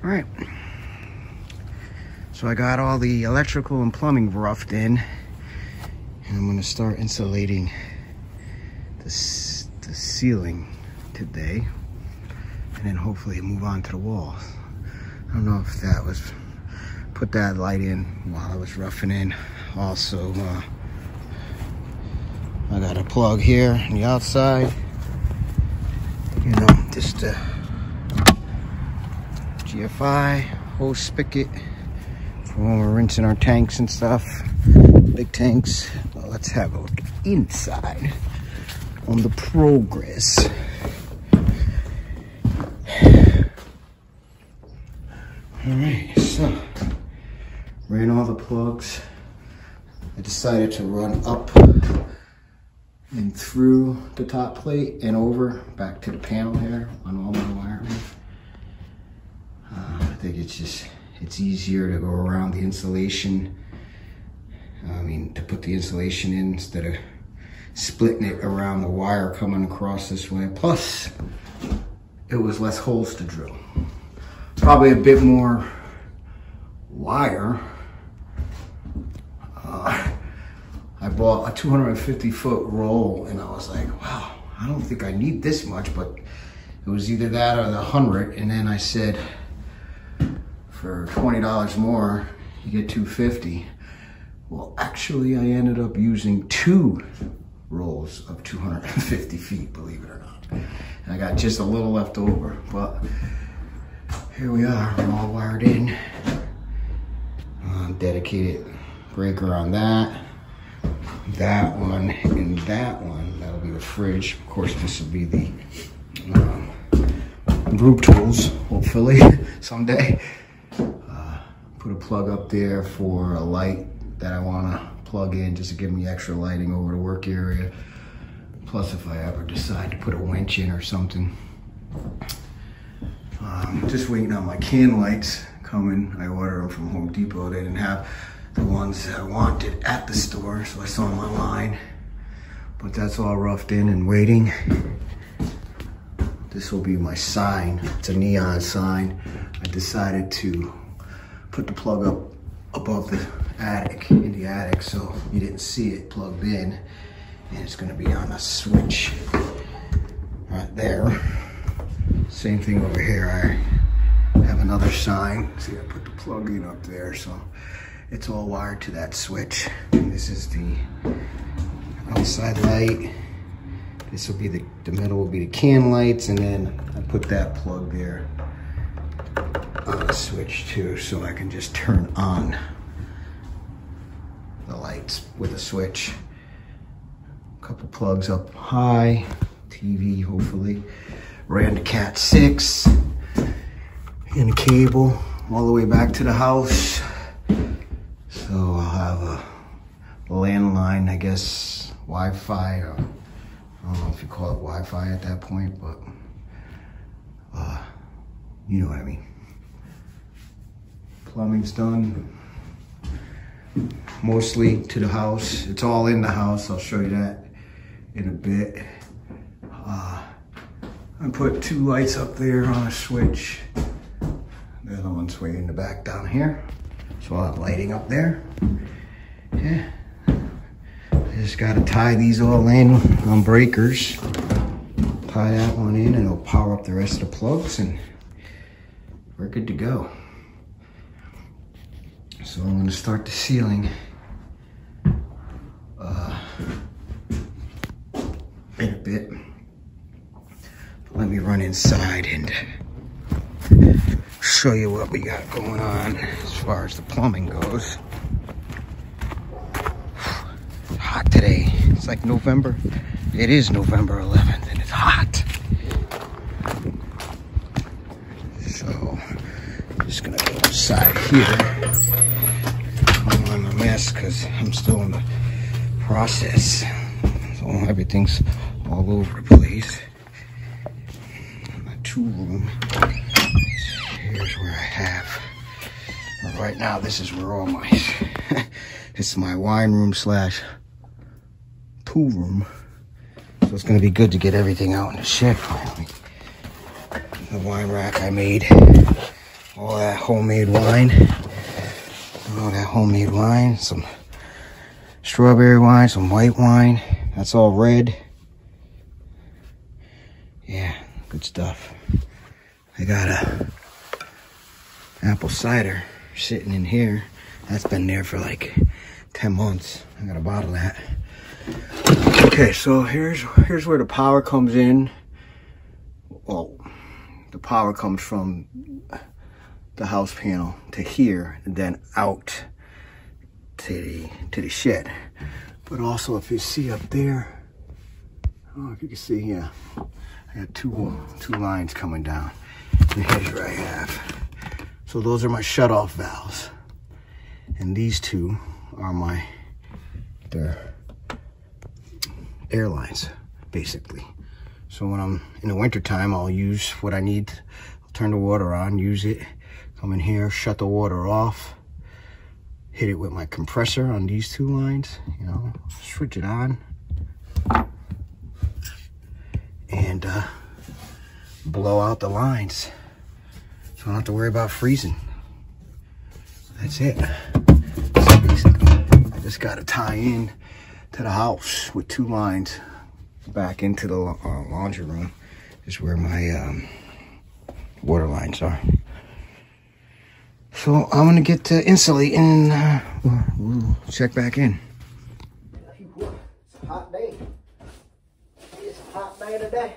All right. So I got all the electrical and plumbing roughed in, and I'm gonna start insulating the ceiling today, and then hopefully move on to the walls. I don't know if that was, put that light in while I was roughing in. Also, I got a plug here on the outside, you know, just GFI hose spigot for when we're rinsing our tanks and stuff, big tanks. Well, let's have a look inside on the progress. All right, so ran all the plugs. I decided to run up and through the top plate and over back to the panel here on all my wiring. I think it's easier to go around the insulation. I mean, to put the insulation in instead of splitting it around the wire coming across this way. Plus, it was less holes to drill. Probably a bit more wire. I bought a 250-foot roll, and I was like, wow, I don't think I need this much, but it was either that or the 100, and then I said, for $20 more, you get 250. Well, actually, I ended up using 2 rolls of 250 feet, believe it or not. And I got just a little left over, but here we are, we're all wired in. Dedicated breaker on that one, and that one. That'll be the fridge. Of course, this will be the brew tools, hopefully, someday. Put a plug up there for a light that I want to plug in just to give me extra lighting over the work area. Plus, if I ever decide to put a winch in or something. Just waiting on my can lights coming. I ordered them from Home Depot. They didn't have the ones that I wanted at the store, so I saw them online. But that's all roughed in and waiting. This will be my sign. It's a neon sign. I decided to put the plug up above the attic, in the attic, so you didn't see it plugged in. And it's gonna be on a switch right there. Same thing over here. I have another sign. See, I put the plug in up there, so it's all wired to that switch. And this is the outside light. This will be the middle will be the can lights, and then I put that plug there on the switch too, so I can just turn on the lights with a switch. A couple plugs up high, TV hopefully. Ran the Cat 6 and a cable all the way back to the house. So I'll have a landline, I guess, Wi-Fi, or I don't know if you call it Wi-Fi at that point, but you know what I mean. Plumbing's done, mostly to the house. It's all in the house. I'll show you that in a bit. I put 2 lights up there on a switch. The other one's way in the back down here. So I'll have lighting up there. Yeah. I just gotta tie these all in on breakers. Tie that one in and it'll power up the rest of the plugs, and we're good to go. So I'm gonna start the ceiling in a bit. But let me run inside and show you what we got going on as far as the plumbing goes. It's hot today. It's like November. It is November 11th and it's hot. So I'm just gonna go inside here. I'm a mess because I'm still in the process. So everything's all over the place. My 2-room. Here's where I have. Right now, this is where all my. This is my wine room / pool room. So it's gonna be good to get everything out in the shed finally. The wine rack I made all that homemade wine. All that homemade wine. Some strawberry wine, some white wine. That's all red. Yeah, good stuff. I got a apple cider sitting in here. That's been there for like 10 months. I got a bottle of that. Okay, so here's where the power comes in. Well, the power comes from the house panel to here and then out to the shed. But also, if you see up there, oh, if you can see, yeah, I got two lines coming down. And here's what I have. So those are my shut-off valves, and these two are they're air lines, basically. So when I'm in the wintertime, I'll use what I need. I'll turn the water on, use it, come in here, shut the water off, hit it with my compressor on these two lines, you know, switch it on, and blow out the lines. So I don't have to worry about freezing. That's it. So basically, I just gotta tie in to the house with two lines back into the laundry room. Is where my water lines are. So I'm gonna get to insulating. We'll check back in. It's a hot day. It's a hot day today.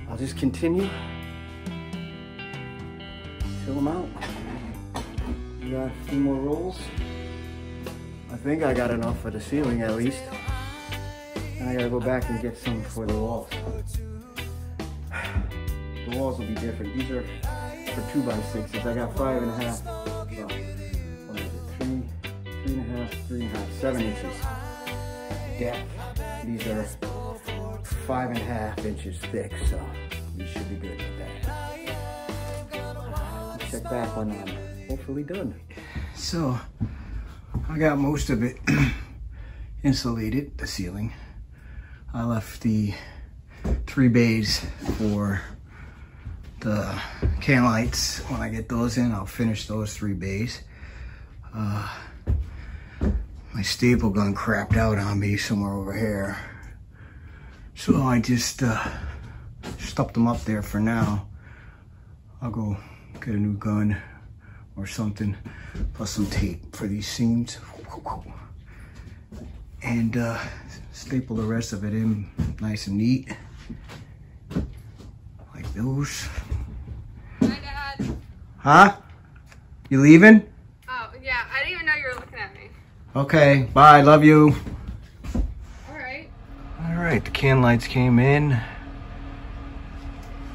I'll just continue. Fill them out. We got a few more rolls. I think I got enough for the ceiling at least. And I gotta go back and get some for the walls. The walls will be different. These are for 2x6s. I got 5.5. Well, what is it? 3.5, 3.5, 7 inches depth. These are 5.5 inches thick, so we should be good with that. Check back when I'm hopefully done. So I got most of it insulated, the ceiling. I left the 3 bays for the can lights. When I get those in, I'll finish those 3 bays. My staple gun crapped out on me somewhere over here. So I just stuffed them up there for now. I'll go get a new gun or something, plus some tape for these seams. And staple the rest of it in nice and neat. Like those. Hi, Dad. Huh? You leaving? Oh, yeah. I didn't even know you were looking at me. Okay, bye, love you. Alright. Alright, the can lights came in.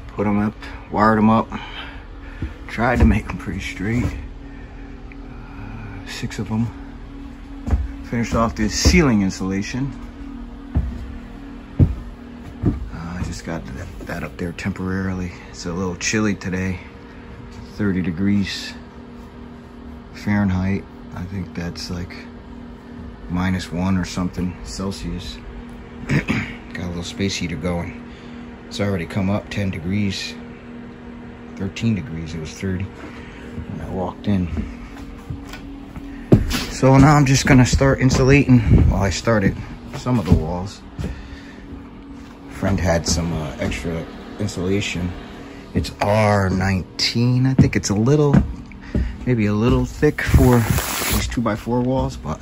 Put them up, wired them up. Tried to make them pretty straight. 6 of them. Finished off this ceiling insulation. I just got that up there temporarily. It's a little chilly today. 30 degrees Fahrenheit. I think that's like -1 or something Celsius. Got a little space heater going. It's already come up 10 degrees. 13 degrees, it was 30 when I walked in. So now I'm just gonna start insulating. Well, I started some of the walls. A friend had some extra insulation. It's R19. I think it's maybe a little thick for these 2x4 walls, but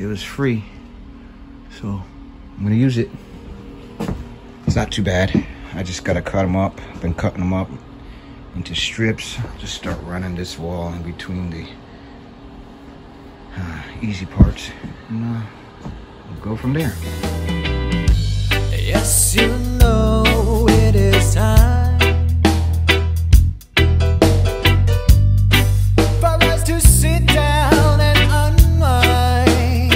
it was free. So I'm gonna use it. It's not too bad. I just gotta cut them up. I've been cutting them up into strips. Just start running this wall in between the easy parts, and we'll go from there. Yes, you know it is time for us to sit down and unwind.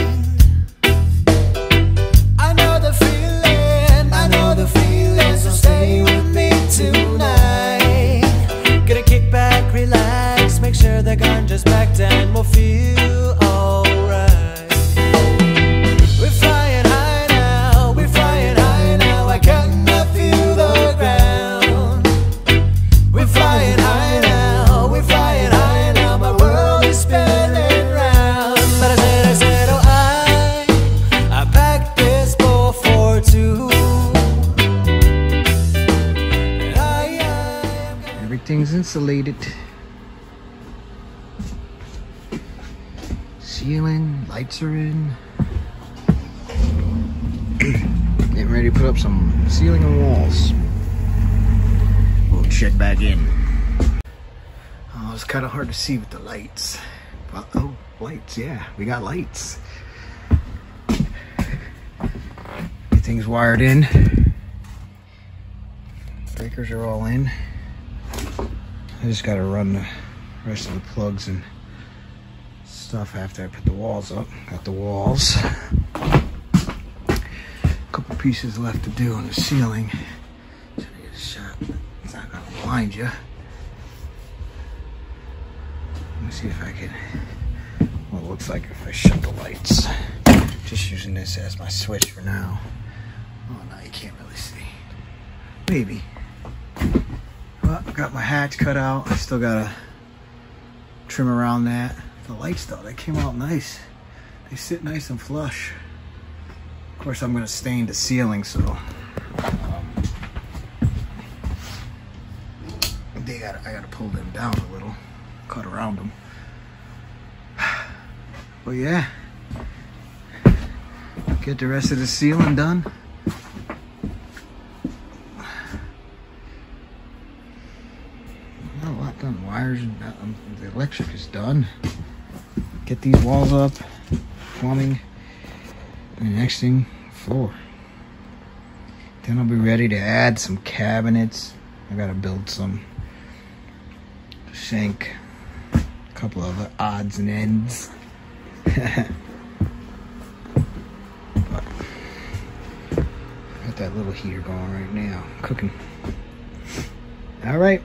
I know the feeling, so stay with me tonight. Everything's insulated. Ceiling, lights are in. Getting ready to put up some ceiling and walls. We'll check back in. Oh, it's kind of hard to see with the lights. But, oh, lights, yeah, we got lights. Everything's wired in. Breakers are all in. I just gotta run the rest of the plugs and stuff after I put the walls up. Got the walls. Couple pieces left to do on the ceiling. Trying to get a shot. It's not gonna blind you. Let me see if I can. What it looks like if I shut the lights. Just using this as my switch for now. Oh no, you can't really see. Maybe. Well, I got my hatch cut out. I still gotta trim around that. The lights though, they came out nice. They sit nice and flush. Of course, I'm gonna stain the ceiling, so I gotta pull them down a little, cut around them. But yeah, get the rest of the ceiling done. Not a lot done. Wires, the electric is done. Get these walls up, plumbing. And the next thing, floor. Then I'll be ready to add some cabinets. I gotta build some sink, a couple of odds and ends. But got that little heater going right now, cooking. All right.